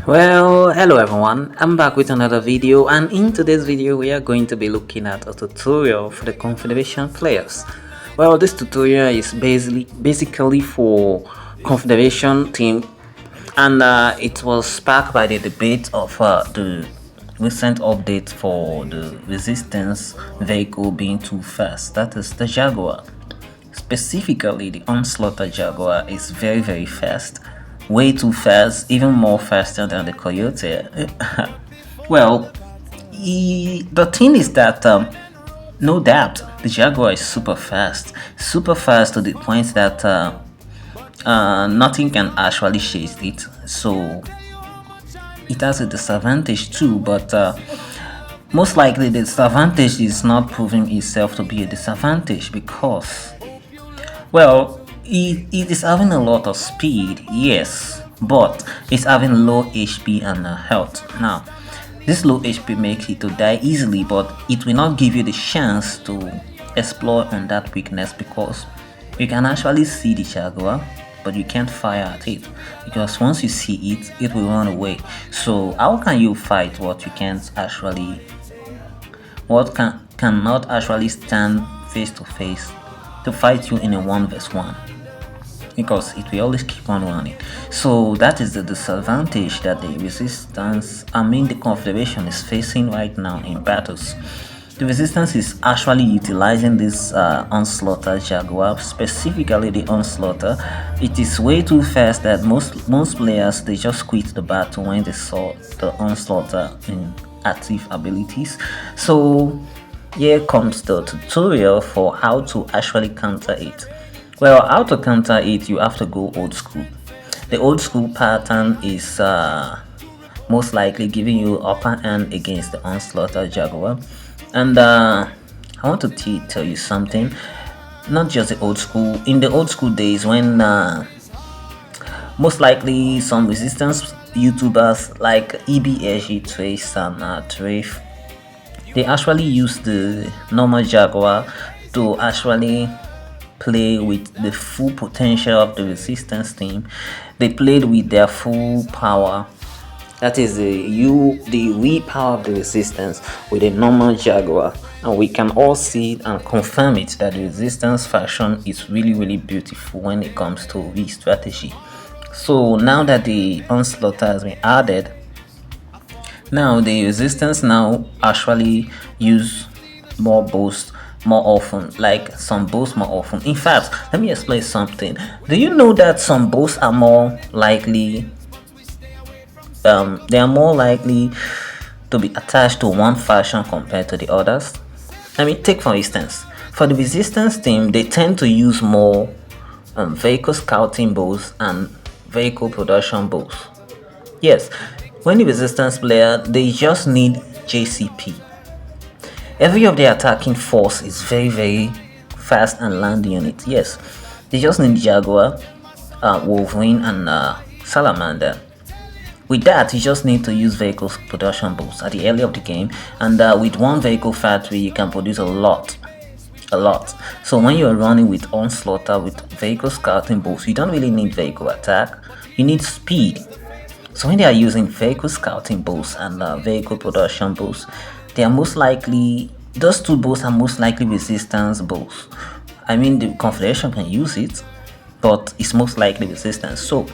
Well, hello everyone, I'm back with another video, and in today's video we are going to be looking at a tutorial for the Confederation players. Well, this tutorial is basically for Confederation team, and it was sparked by the debate of the recent update for the resistance vehicle being too fast. That is the Jaguar. Specifically, the Onslaught Jaguar is very fast, way too fast, even more faster than the Coyote. Well, the thing is that no doubt the Jaguar is super fast to the point that nothing can actually chase it. So it has a disadvantage too, but most likely the disadvantage is not proving itself to be a disadvantage because, well, it is having a lot of speed, yes, but it's having low HP and health. Now, this low HP makes it to die easily, but it will not give you the chance to explore on that weakness because you can actually see the Jaguar, but you can't fire at it because once you see it, it will run away. So how can you fight what you can't actually, cannot actually stand face to face to fight you in a 1v1? Because it will always keep on running. So that is the disadvantage that the the Confederation is facing right now in battles. The resistance is actually utilizing this Onslaught Jaguar, specifically the Onslaught. It is way too fast that most players, they just quit the battle when they saw the Onslaught in active abilities. So here comes the tutorial for how to actually counter it. Well, how to counter it, you have to go old school. The old school pattern is most likely giving you upper hand against the Onslaught Jaguar. And I want to tell you something. Not just the old school. In the old school days, when most likely some resistance YouTubers like EBSG Trace and Trafe, they actually use the normal Jaguar to actually play with the full potential of the resistance team. They played with their full power, that is the we power of the resistance, with a normal Jaguar, and we can all see it and confirm it that the resistance faction is really beautiful when it comes to V strategy. So now that the Onslaught has been added, now the resistance now actually use more boost more often, like some bows more often. In fact, let me explain something. Do you know that some bows are more likely they are more likely to be attached to one faction compared to the others? I mean, take for instance, for the resistance team, they tend to use more vehicle scouting bows and vehicle production bows. Yes, when the resistance player, they just need JCP. Every of the attacking force is very fast and land unit. Yes, they just need Jaguar, Wolverine, and Salamander. With that, you just need to use vehicle production bows at the early of the game, and with one vehicle factory, you can produce a lot. So when you're running with Onslaught with vehicle scouting bows, you don't really need vehicle attack. You need speed. So when they are using vehicle scouting bows and vehicle production bows, they are most likely, those two bows are most likely resistance bows. I mean, the Confederation can use it, but it's most likely resistance. So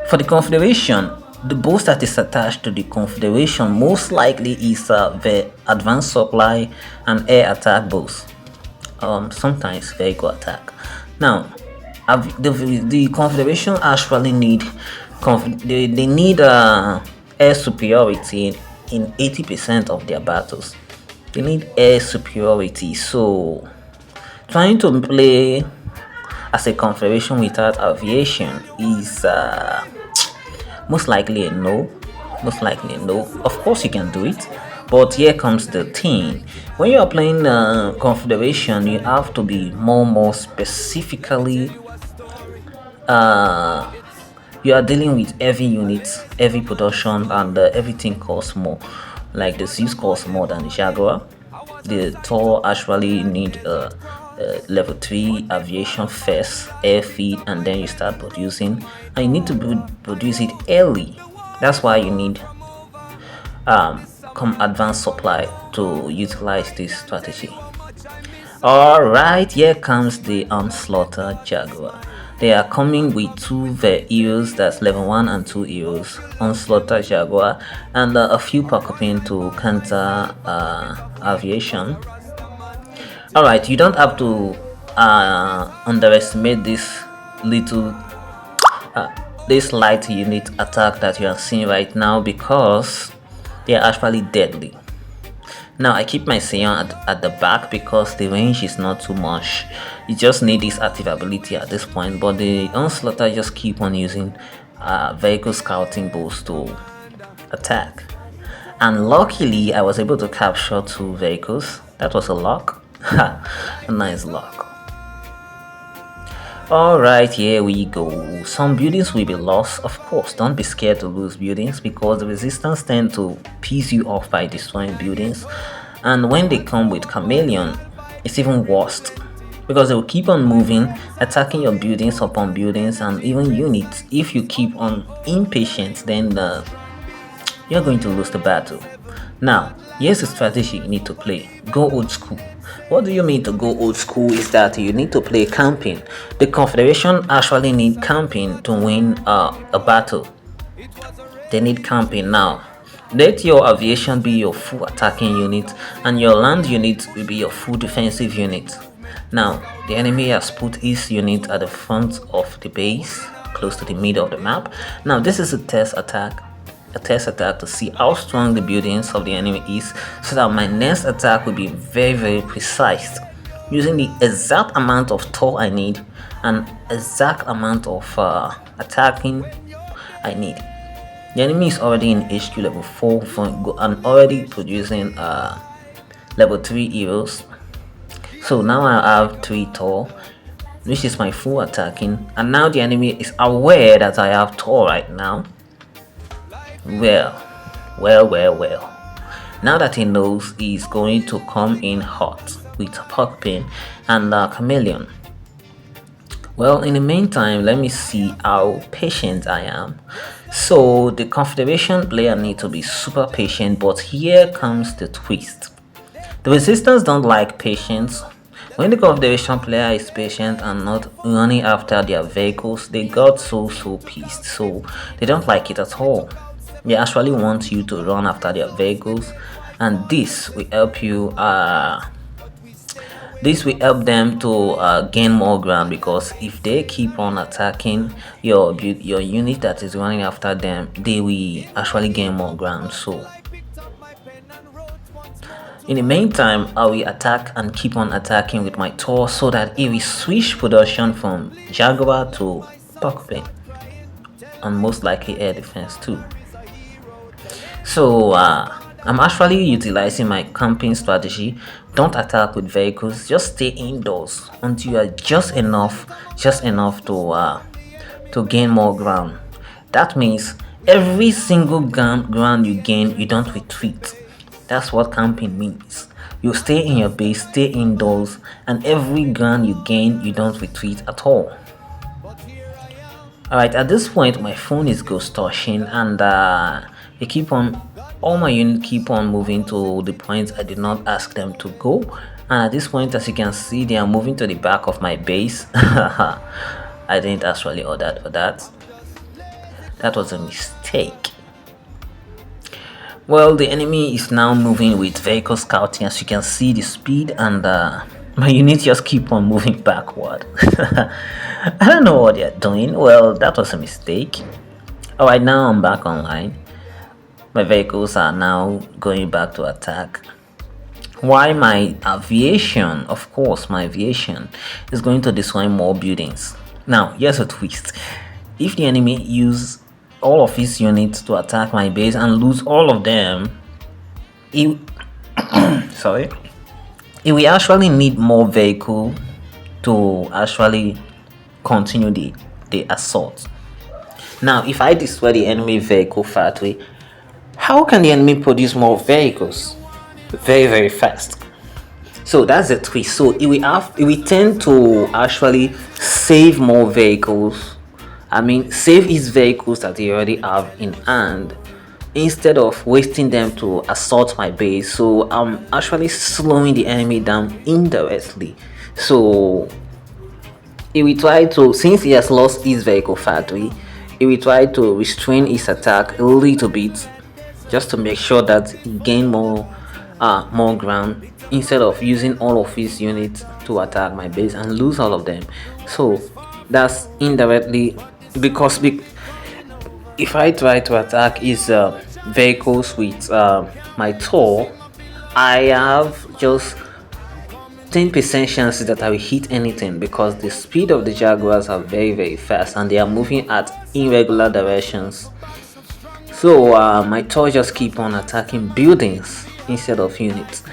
for the Confederation, the bows that is attached to the Confederation most likely is the advanced supply and air attack bows. Sometimes vehicle attack. Now, the Confederation actually need they need air superiority in 80% of their battles. They need air superiority. So trying to play as a Confederation without aviation is most likely a no. Of course you can do it, but here comes the thing. When you are playing Confederation, you have to be more specifically you are dealing with every unit, every production, and everything costs more. Like the Zeus costs more than the Jaguar. The Thor actually need level 3 aviation first, air feed, and then you start producing, and you need to produce it early. That's why you need come advanced supply to utilize this strategy. Alright, here comes the Onslaught Jaguar. They are coming with two heroes, that's level 1 and 2 heroes, Onslaught Jaguar, and a few Pakopin to counter aviation. Alright, you don't have to underestimate little this light unit attack that you are seeing right now, because they are actually deadly. Now I keep my Sion at the back because the range is not too much. You just need this active ability at this point, but the Onslaughter just keep on using vehicle scouting bows to attack. And luckily I was able to capture 2 vehicles. That was a luck. A nice luck. Alright, here we go. Some buildings will be lost. Of course, don't be scared to lose buildings, because the resistance tend to piss you off by destroying buildings. And when they come with Chameleon, it's even worse, because they will keep on moving, attacking your buildings upon buildings and even units. If you keep on impatient, then you're going to lose the battle. Now, here's the strategy you need to play. Go old school. What do you mean to go old school? Is that you need to play camping. The Confederation actually need camping to win a battle. They need camping. Now, let your aviation be your full attacking unit, and your land unit will be your full defensive unit. Now, the enemy has put his unit at the front of the base, close to the middle of the map. Now, this is a test attack to see how strong the buildings of the enemy is, so that my next attack will be very precise, using the exact amount of toll I need and exact amount of attacking I need. The enemy is already in HQ level 4 and already producing level 3 heroes. So now I have 3 toll, which is my full attacking, and now the enemy is aware that I have toll right now. Well. Now that he knows, he's going to come in hot with Puckpin and Chameleon. Well, in the meantime, let me see how patient I am. So the Confederation player need to be super patient, but here comes the twist. The resistance don't like patience. When the Confederation player is patient and not running after their vehicles, they got so pissed. So they don't like it at all. They actually want you to run after their vehicles, and this will help you. This will help them to gain more ground, because if they keep on attacking your unit that is running after them, they will actually gain more ground. So in the meantime, I will attack and keep on attacking with my Tor, so that it will switch production from Jaguar to Puckpin, and most likely air defense too. So I'm actually utilizing my camping strategy. Don't attack with vehicles, just stay indoors until you are just enough to gain more ground. That means every single ground you gain, you don't retreat. That's what camping means. You stay in your base, stay indoors, and every ground you gain, you don't retreat at all. Alright, at this point my phone is ghost touching, and all my units keep on moving to the point I did not ask them to go. And at this point, as you can see, they are moving to the back of my base. I didn't actually order for that. That was a mistake. Well, the enemy is now moving with vehicle scouting. As you can see, the speed, and my units just keep on moving backward. I don't know what they're doing. Well, that was a mistake. Alright, now I'm back online. My vehicles are now going back to attack. Why my aviation? Of course, my aviation is going to destroy more buildings. Now, here's a twist. If the enemy use all of his units to attack my base and lose all of them, he will actually need more vehicle to actually continue the assault. Now, if I destroy the enemy vehicle factory, how can the enemy produce more vehicles very fast? So that's the twist. So it will tend to actually save more vehicles I mean, save his vehicles that he already have in hand instead of wasting them to assault my base. So I'm actually slowing the enemy down indirectly. So he will try to, since he has lost his vehicle factory, he will try to restrain his attack a little bit just to make sure that he gain more ground instead of using all of his units to attack my base and lose all of them. So that's indirectly because if I try to attack his vehicles with my tour, I have just 10% chances that I will hit anything because the speed of the Jaguars are very fast and they are moving at irregular directions. So my tour just keep on attacking buildings instead of units.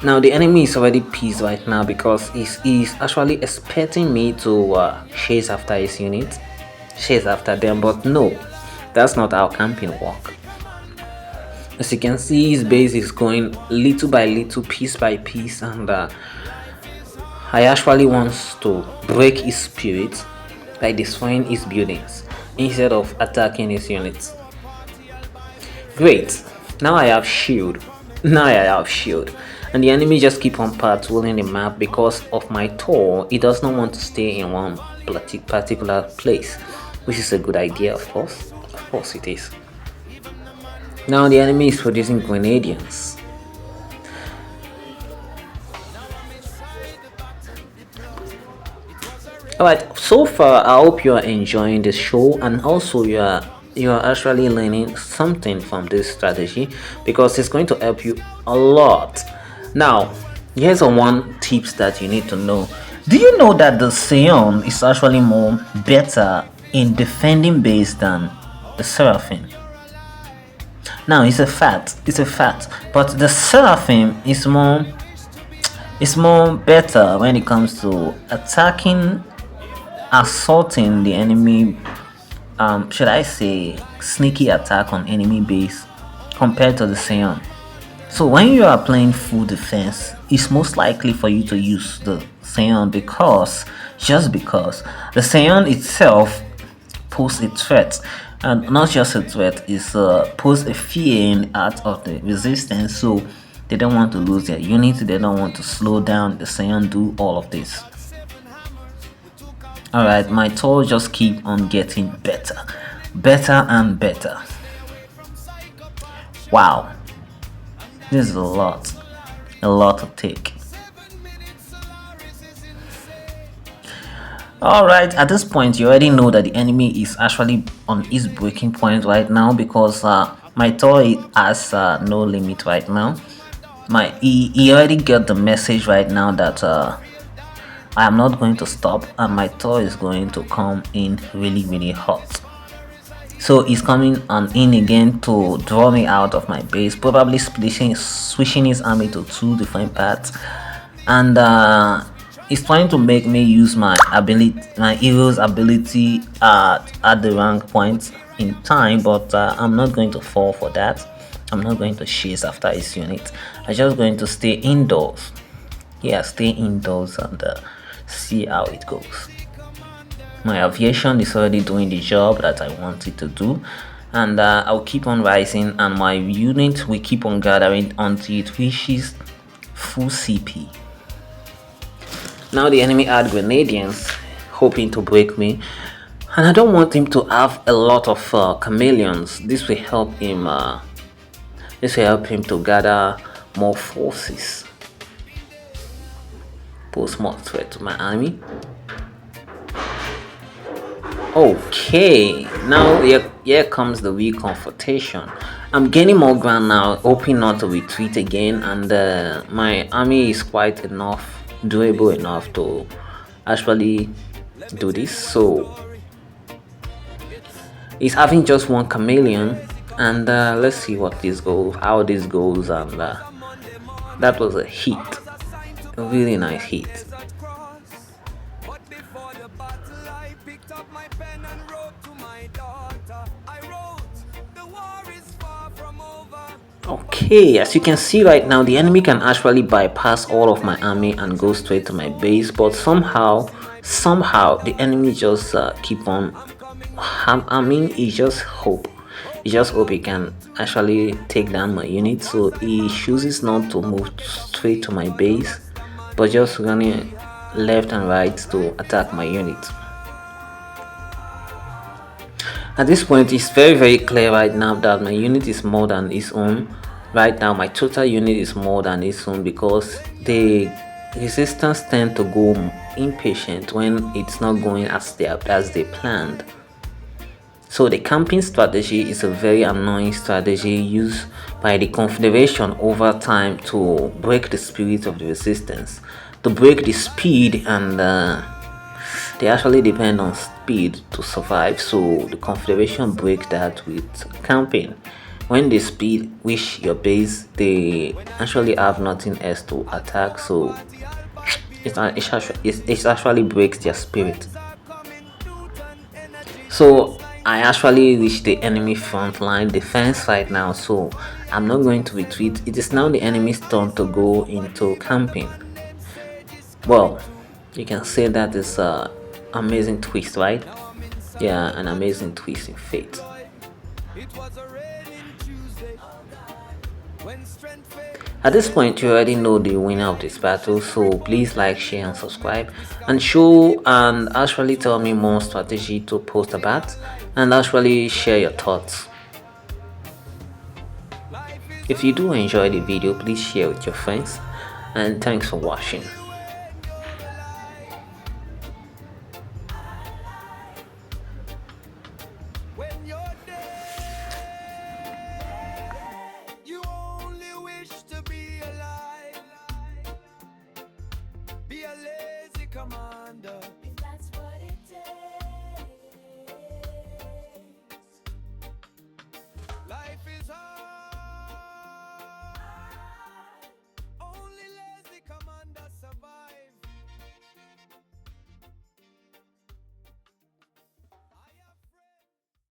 Now the enemy is already pissed right now because he's actually expecting me to chase after his units, chase after them, but no, that's not how camping work. As you can see, his base is going little by little, piece by piece, and I actually want to break his spirit by destroying his buildings instead of attacking his units. Great, now I have shield. And the enemy just keep on patrolling the map because of my tour. He does not want to stay in one particular place, which is a good idea, of course. Of course it is. Now the enemy is producing grenadians. Alright, so far I hope you are enjoying this show and also you are actually learning something from this strategy because it's going to help you a lot. Now, here's one tips that you need to know. Do you know that the Sion is actually more better in defending base than the Seraphim? Now it's a fact, but the Seraphim is more better when it comes to attacking, assaulting the enemy, should I say sneaky attack on enemy base compared to the Sion. So when you are playing full defense, it's most likely for you to use the Sion because the Sion itself poses a threat, and not just a threat, is pose a fear in the heart of the resistance. So they don't want to lose their unity, they don't want to slow down the Sion do all of this. Alright, my tour just keep on getting better and better. Wow, this is a lot to take. Alright, at this point you already know that the enemy is actually on his breaking point right now because my tour has no limit right now. He already got the message right now that I am not going to stop and my tour is going to come in really hot. So he's coming in again to draw me out of my base, probably switching his army to two different parts, and he's trying to make me use my hero's ability at the rank point in time, but I'm not going to fall for that. I'm not going to chase after his unit. I'm just going to stay indoors. Yeah, stay indoors and see how it goes. My aviation is already doing the job that I want it to do, and I'll keep on rising and my unit will keep on gathering until it reaches full CP. Now the enemy had grenadians hoping to break me, and I don't want him to have a lot of chameleons. This will help him to gather more forces, pose more threat to my army. Okay, now here comes the reconfrontation. I'm gaining more ground now, hoping not to retreat again, and my army is quite doable enough to actually do this. So he's having just one chameleon, and let's see how this goes, and that was a hit, a really nice hit. Okay, as you can see right now, the enemy can actually bypass all of my army and go straight to my base, but somehow the enemy just keep on I mean, he just hope. He just hope he can actually take down my unit. So he chooses not to move straight to my base, but just running left and right to attack my unit. At this point, it's very clear right now that my unit is more than its own. Right now, my total unit is more than its own because the resistance tend to go impatient when it's not going as they planned. So the camping strategy is a very annoying strategy used by the Confederation over time to break the spirit of the resistance, to break the speed, and they actually depend on speed to survive. So the Confederation break that with camping. When they speed reach your base, they actually have nothing else to attack. So it actually breaks their spirit. So I actually reached the enemy front line defense right now, so I'm not going to retreat. It is now the enemy's turn to go into camping. Well, you can say that is a amazing twist, right? Yeah, an amazing twist in fate. At this point, you already know the winner of this battle, so please like, share, and subscribe, and show and actually tell me more strategy to post about, and actually share your thoughts. If you do enjoy the video, please share with your friends, and thanks for watching.